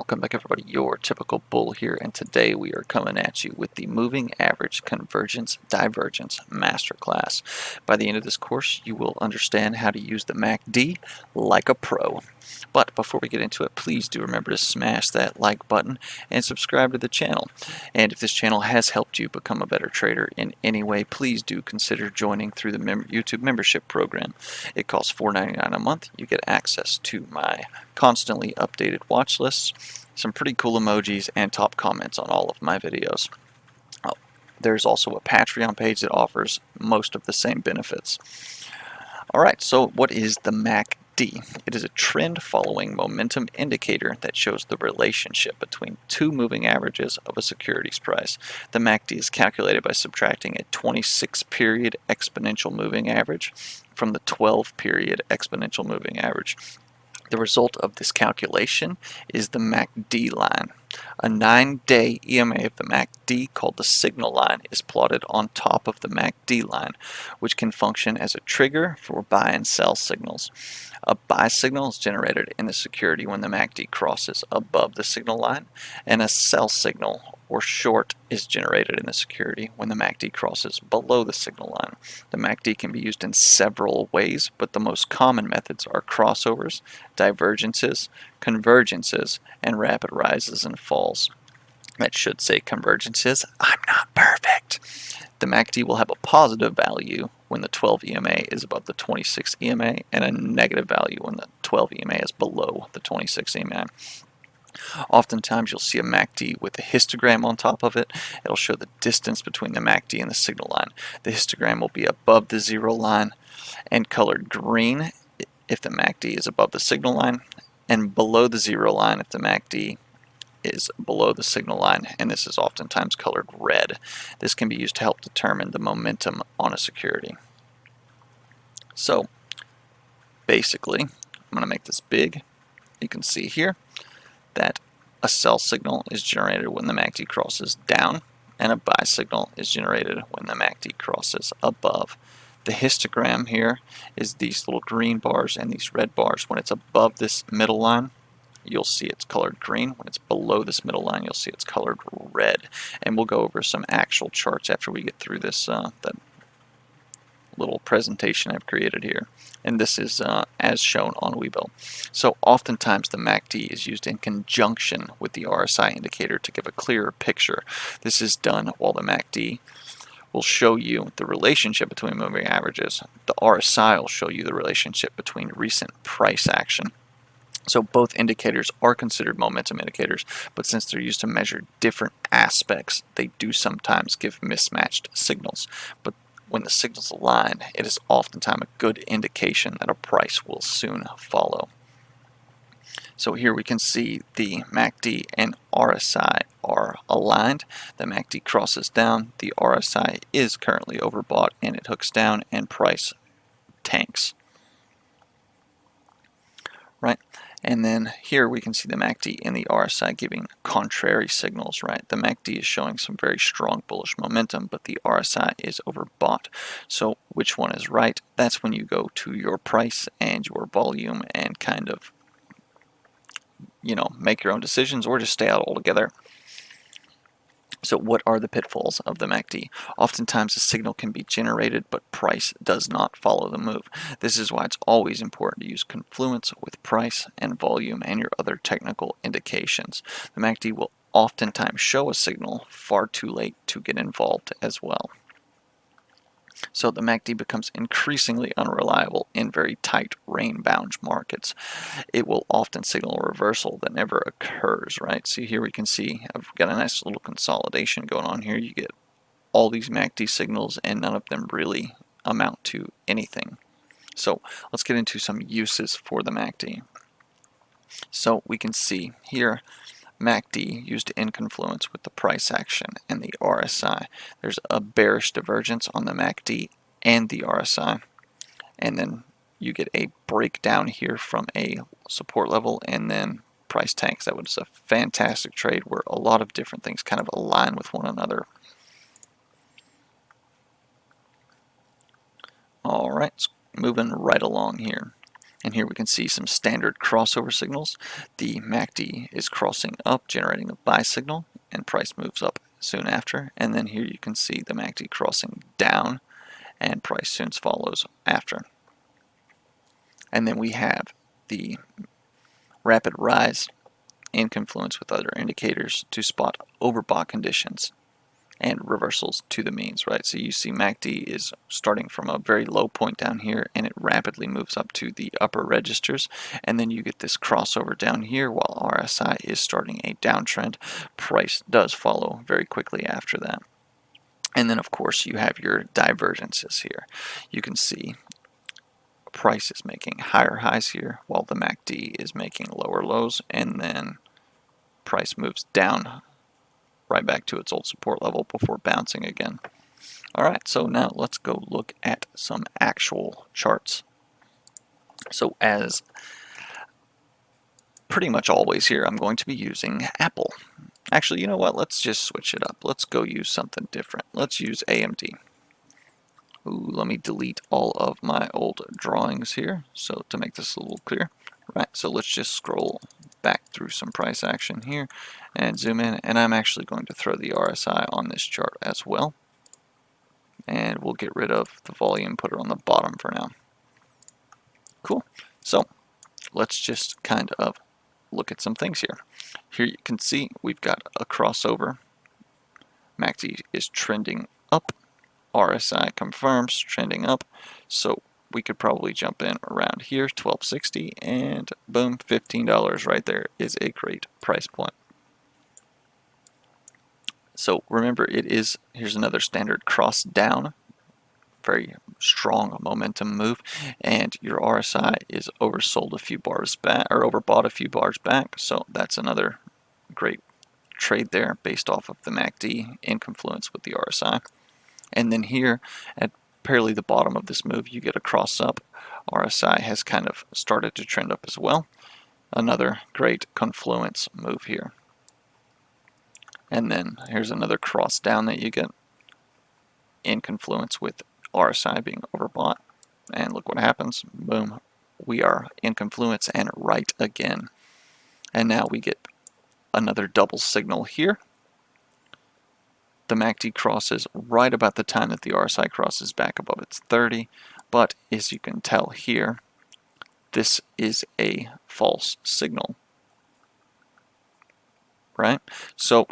Welcome back everybody, your typical bull here, and today we are coming at you with the Moving Average Convergence Divergence Masterclass. By the end of this course, you will understand how to use the MACD like a pro. But before we get into it, please do remember to smash that like button and subscribe to the channel. And if this channel has helped you become a better trader in any way, please do consider joining through the YouTube membership program. It costs $4.99 a month. You get access to my constantly updated watch lists, some pretty cool emojis, and top comments on all of my videos. There's also a Patreon page that offers most of the same benefits. Alright, so what is the MACD? It is a trend following momentum indicator that shows the relationship between two moving averages of a securities price. The MACD is calculated by subtracting a 26-period exponential moving average from the 12-period exponential moving average. The result of this calculation is the MACD line. A 9-day EMA of the MACD, called the signal line, is plotted on top of the MACD line, which can function as a trigger for buy and sell signals. A buy signal is generated in the security when the MACD crosses above the signal line, and a sell signal or short is generated in the security when the MACD crosses below the signal line. The MACD can be used in several ways, but the most common methods are crossovers, divergences, convergences, and rapid rises and falls. That should say convergences. I'm not perfect. The MACD will have a positive value when the 12 EMA is above the 26 EMA, and a negative value when the 12 EMA is below the 26 EMA. Oftentimes you'll see a MACD with a histogram on top of it. It'll show the distance between the MACD and the signal line. The histogram will be above the zero line and colored green if the MACD is above the signal line, and below the zero line if the MACD is below the signal line, and this is oftentimes colored red. This can be used to help determine the momentum on a security. So basically, I'm going to make this big. You can see here that a sell signal is generated when the MACD crosses down, and a buy signal is generated when the MACD crosses above. The histogram here is these little green bars and these red bars. When it's above this middle line, you'll see it's colored green. When it's below this middle line, you'll see it's colored red. And we'll go over some actual charts after we get through this that little presentation I've created here. And this is as shown on Webull. So oftentimes the MACD is used in conjunction with the RSI indicator to give a clearer picture. This is done while the MACD will show you the relationship between moving averages. The RSI will show you the relationship between recent price action. So both indicators are considered momentum indicators, but since they're used to measure different aspects, they do sometimes give mismatched signals. But when the signals align, it is oftentimes a good indication that a price will soon follow. So here we can see the MACD and RSI are aligned. The MACD crosses down, the RSI is currently overbought, and it hooks down and price tanks. Right? And then here we can see the MACD and the RSI giving contrary signals, right? The MACD is showing some very strong bullish momentum, but the RSI is overbought. So which one is right? That's when you go to your price and your volume and kind of, make your own decisions, or just stay out altogether. So what are the pitfalls of the MACD? Oftentimes a signal can be generated, but price does not follow the move. This is why it's always important to use confluence with price and volume and your other technical indications. The MACD will oftentimes show a signal far too late to get involved as well. So the MACD becomes increasingly unreliable in very tight range-bound markets. It will often signal a reversal that never occurs, right? So here we can see I've got a nice little consolidation going on here. You get all these MACD signals and none of them really amount to anything. So let's get into some uses for the MACD. So we can see here MACD used in confluence with the price action and the RSI. There's a bearish divergence on the MACD and the RSI, and then you get a breakdown here from a support level and then price tanks. That was a fantastic trade where a lot of different things kind of align with one another. Alright, moving right along here. And here we can see some standard crossover signals. The MACD is crossing up, generating a buy signal, and price moves up soon after. And then here you can see the MACD crossing down, and price soon follows after. And then we have the rapid rise in confluence with other indicators to spot overbought conditions and reversals to the means, right? So you see MACD is starting from a very low point down here, and it rapidly moves up to the upper registers, and then you get this crossover down here while RSI is starting a downtrend. Price does follow very quickly after that. And then of course you have your divergences here. You can see price is making higher highs here while the MACD is making lower lows, and then price moves down right back to its old support level before bouncing again. Alright, so now let's go look at some actual charts. So as pretty much always here, I'm going to be using Apple. Actually, you know what? Let's just switch it up. Let's go use something different. Let's use AMD. Ooh, let me delete all of my old drawings here so to make this a little clearer. Right, so let's just scroll back through some price action here and zoom in, and I'm actually going to throw the RSI on this chart as well, and we'll get rid of the volume, put it on the bottom for now. Cool. So let's just kind of look at some things here. Here you can see we've got a crossover. MACD is trending up, RSI confirms trending up, so we could probably jump in around here, 1260, and boom, $15 right there is a great price point. So remember, here's another standard cross down, very strong momentum move, and your RSI is oversold a few bars back, or overbought a few bars back, so that's another great trade there based off of the MACD in confluence with the RSI. And then here at barely the bottom of this move, you get a cross up. RSI has kind of started to trend up as well. Another great confluence move here. And then here's another cross down that you get in confluence with RSI being overbought. And look what happens. Boom. We are in confluence and right again. And now we get another double signal here. The MACD crosses right about the time that the RSI crosses back above its 30, but as you can tell here, this is a false signal, right? So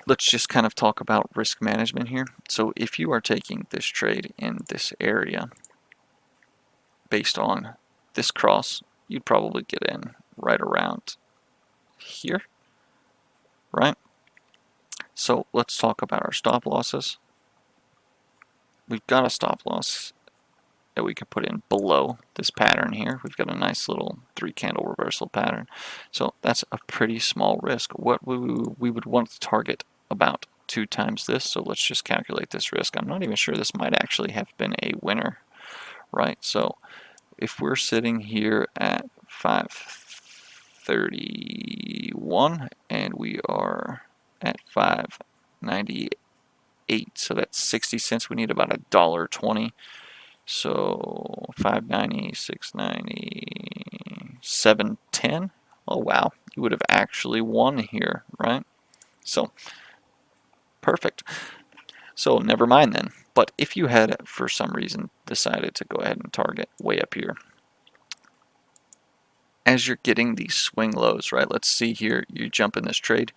let's just kind of talk about risk management here. So if you are taking this trade in this area based on this cross, you'd probably get in right around here, right? So let's talk about our stop losses. We've got a stop loss that we can put in below this pattern here. We've got a nice little 3-candle reversal pattern. So that's a pretty small risk. What we would want to target about 2 times this. So let's just calculate this risk. I'm not even sure this might actually have been a winner, right? So if we're sitting here at 531 and we are at 598, so that's 60 cents. We need about $1.20. So 590, 690, 710. Oh wow, you would have actually won here, right? So perfect. So never mind then. But if you had, for some reason, decided to go ahead and target way up here, as you're getting these swing lows, right? Let's see here, you jump in this trade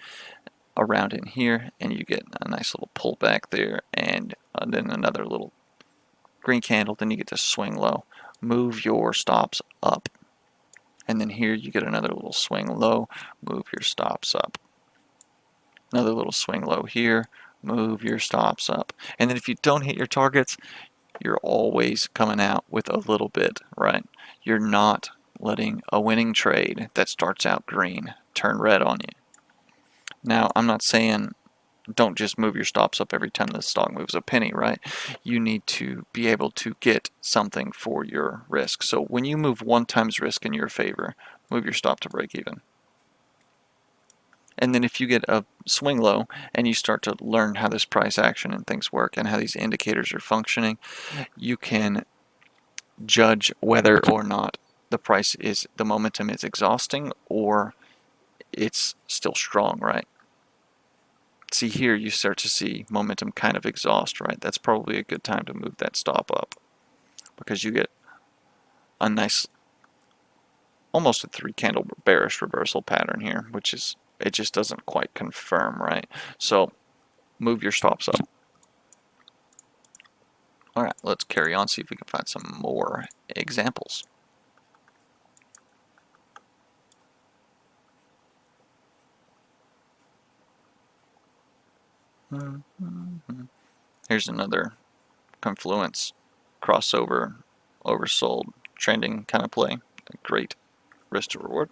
around in here, and you get a nice little pullback there, and then another little green candle, then you get to swing low. Move your stops up. And then here you get another little swing low, move your stops up. Another little swing low here, move your stops up. And then if you don't hit your targets, you're always coming out with a little bit, right? You're not letting a winning trade that starts out green turn red on you. Now, I'm not saying don't just move your stops up every time the stock moves a penny, right? You need to be able to get something for your risk. So when you move 1 times risk in your favor, move your stop to break even. And then if you get a swing low and you start to learn how this price action and things work and how these indicators are functioning, you can judge whether or not the momentum is exhausting or it's still strong, right? See here, you start to see momentum kind of exhaust, right? That's probably a good time to move that stop up because you get a nice, almost a 3-candle bearish reversal pattern here, which is, it just doesn't quite confirm, right? So move your stops up. All right, let's carry on, see if we can find some more examples. Here's another confluence, crossover, oversold, trending kind of play. A great risk to reward.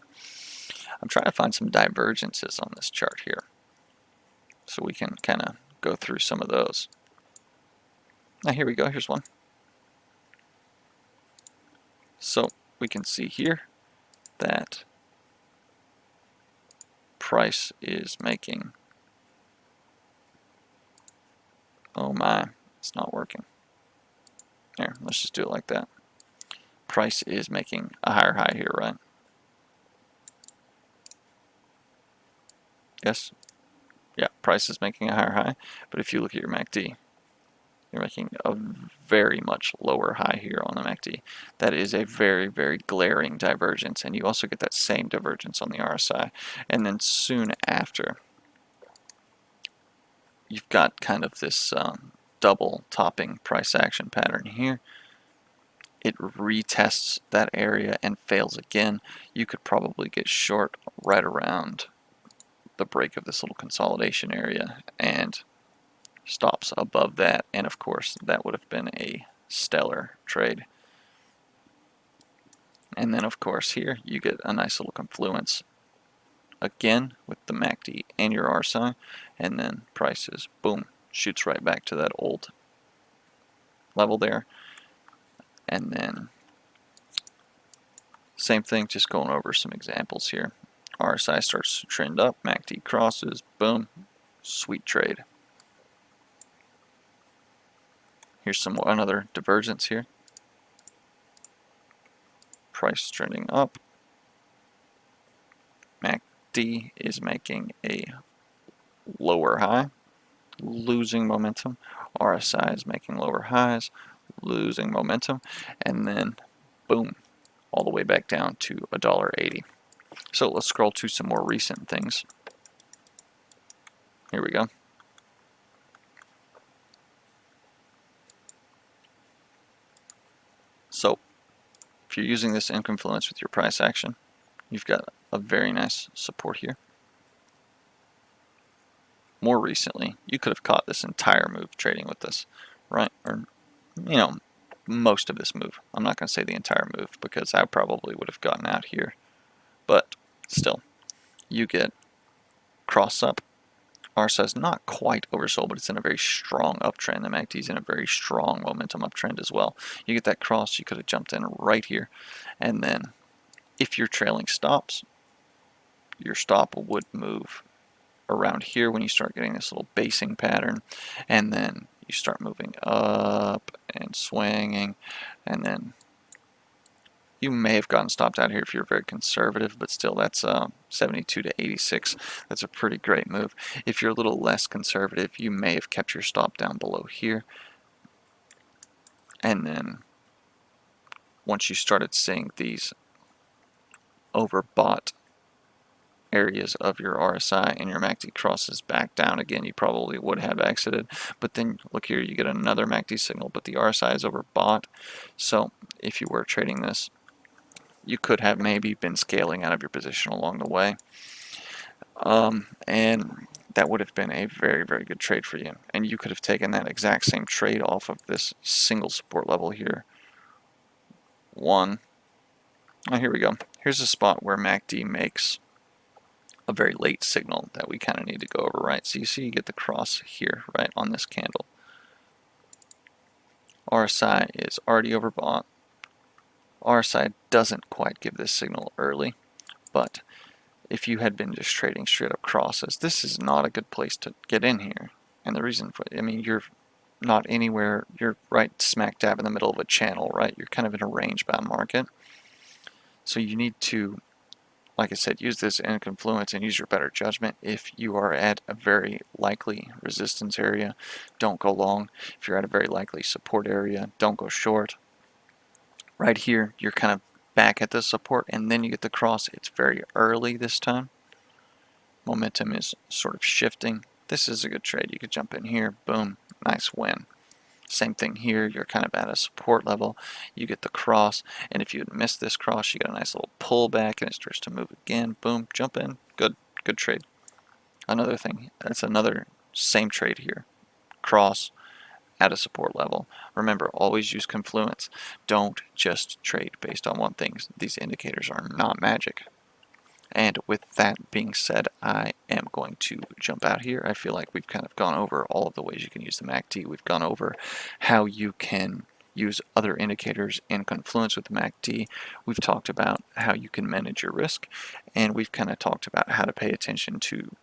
I'm trying to find some divergences on this chart here, so we can kind of go through some of those. Now here we go, here's one. So we can see here that price is making, oh my, it's not working. Here, let's just do it like that. Price is making a higher high here, right? Yes? Yeah, price is making a higher high, but if you look at your MACD, you're making a very much lower high here on the MACD. That is a very, very glaring divergence, and you also get that same divergence on the RSI. And then soon after, you've got kind of this double topping price action pattern here. It retests that area and fails again. You could probably get short right around the break of this little consolidation area and stops above that, and of course that would have been a stellar trade. And then of course here you get a nice little confluence again with the MACD and your RSI, and then prices, boom, shoots right back to that old level there. And then same thing, just going over some examples here. RSI starts to trend up, MACD crosses, boom, sweet trade. Here's another divergence here. Price trending up. MACD is making a lower high, losing momentum. RSI is making lower highs, losing momentum, and then boom, all the way back down to $1.80. So let's scroll to some more recent things. Here we go. So if you're using this in confluence with your price action, you've got a very nice support here. More recently, you could have caught this entire move trading with this, right? Or, you know, most of this move. I'm not going to say the entire move because I probably would have gotten out here. But still, you get cross up. RSI is not quite oversold, but it's in a very strong uptrend. The MACD is in a very strong momentum uptrend as well. You get that cross, you could have jumped in right here. And then if you're trailing stops, your stop would move around here when you start getting this little basing pattern, and then you start moving up and swinging, and then you may have gotten stopped out here if you're very conservative, but still that's 72 to 86. That's a pretty great move. If you're a little less conservative, you may have kept your stop down below here, and then once you started seeing these overbought areas of your RSI and your MACD crosses back down again, you probably would have exited. But then look here, you get another MACD signal, but the RSI is overbought. So if you were trading this, you could have maybe been scaling out of your position along the way. And that would have been a very, very good trade for you. And you could have taken that exact same trade off of this single support level here. Oh, here we go. Here's a spot where MACD makes a very late signal that we kind of need to go over, right? So you see you get the cross here, right, on this candle. RSI is already overbought. RSI doesn't quite give this signal early, but if you had been just trading straight up crosses, this is not a good place to get in here. And the reason for it, I mean, you're not anywhere, you're right smack dab in the middle of a channel, right? You're kind of in a range bound market. So you need to, like I said, use this in confluence and use your better judgment. If you are at a very likely resistance area, don't go long. If you're at a very likely support area, don't go short. Right here, you're kind of back at the support, and then you get the cross. It's very early this time. Momentum is sort of shifting. This is a good trade. You could jump in here, boom, nice win. Same thing here, you're kind of at a support level, you get the cross, and if you had missed this cross, you get a nice little pullback and it starts to move again, boom, jump in, good trade. Another thing, that's another same trade here, cross at a support level. Remember, always use confluence. Don't just trade based on one thing. These indicators are not magic. And with that being said, I am going to jump out here. I feel like we've kind of gone over all of the ways you can use the MACD. We've gone over how you can use other indicators in confluence with the MACD. We've talked about how you can manage your risk, and we've kind of talked about how to pay attention to